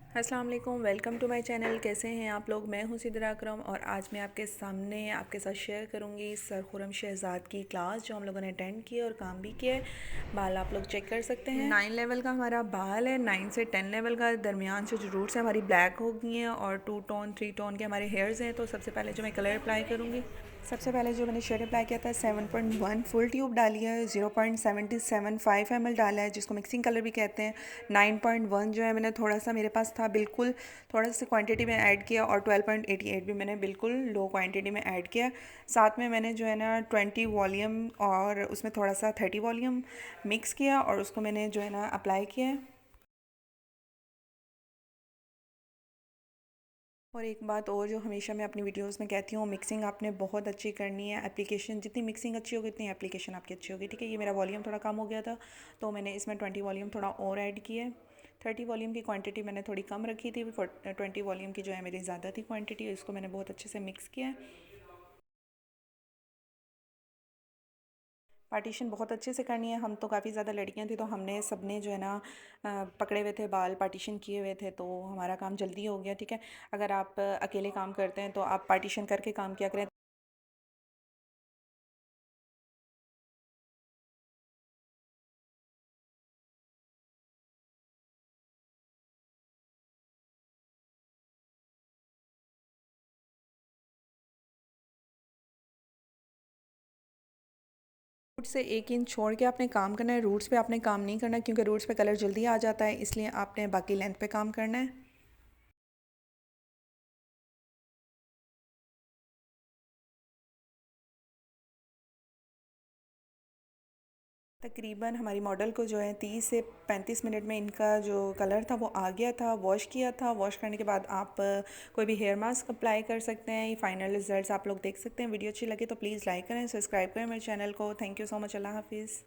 अस्सलाम वालेकुम, welcome to my channel. कैसे हैं आप लोग? मैं हूं सिद्रा अकरम और आज मैं आपके सामने आपके साथ शेयर करूंगी सर खुर्रम शहज़ाद की क्लास जो हम लोगों ने अटेंड की और काम भी किया है। बाल आप लोग चेक कर सकते हैं। 9 लेवल का हमारा बाल है, 9 से 10 लेवल का। दरमियान से जो रूट्स हैं हमारी ब्लैक हो गई हैं और 2 टोन 3 टोन के हमारे हेयर्स हैं। तो सबसे पहले जो मैं कलर अप्लाई करूँगी, सबसे पहले जो मैंने शेड अप्लाई किया था 7.1 फुल ट्यूब डाली है, 0.775 ml डाला है जिसको मिक्सिंग कलर भी कहते हैं। 9.1 जो है मैंने थोड़ा सा मेरे पास था, बिल्कुल थोड़ा सा क्वांटिटी में ऐड किया और 12.88 भी मैंने बिल्कुल लो क्वांटिटी में ऐड किया। साथ में मैंने जो है ना 20 वॉल्यूम और उसमें थोड़ा सा 30 वॉल्यूम मिक्स किया और उसको मैंने जो है ना अप्लाई किया। और एक बात और जो हमेशा मैं अपनी वीडियोस में कहती हूँ, मिक्सिंग आपने बहुत अच्छी करनी है। एप्लीकेशन जितनी मिक्सिंग अच्छी होगी उतनी एप्लीकेशन आपकी अच्छी होगी। ठीक है, ये मेरा वॉल्यूम थोड़ा कम हो गया था तो मैंने इसमें 20 वॉल्यूम थोड़ा और ऐड किया है। 30 वॉल्यूम की क्वांटिटी मैंने थोड़ी कम रखी थी, 20 वॉल्यूम की जो है मेरी ज़्यादा थी क्वांटिटी। इसको मैंने बहुत अच्छे से मिक्स किया है। पार्टीशन बहुत अच्छे से करनी है। हम तो काफ़ी ज़्यादा लड़कियां थी तो हमने सबने जो है ना पकड़े हुए थे बाल, पार्टीशन किए हुए थे तो हमारा काम जल्दी हो गया। ठीक है, अगर आप अकेले काम करते हैं तो आप पार्टीशन करके काम किया करें। रूट से 1 इंच छोड़ के आपने काम करना है। रूट्स पे आपने काम नहीं करना क्योंकि रूट्स पे कलर जल्दी आ जाता है, इसलिए आपने बाकी लेंथ पे काम करना है। तकरीबन हमारी मॉडल को जो है 30 से 35 मिनट में इनका जो कलर था वो आ गया था। वॉश किया था, वॉश करने के बाद आप कोई भी हेयर मास्क अप्लाई कर सकते हैं। ये फाइनल रिजल्ट्स आप लोग देख सकते हैं। वीडियो अच्छी लगे तो प्लीज़ लाइक करें, सब्सक्राइब करें मेरे चैनल को। Thank you so much. अल्लाह हाफिज़।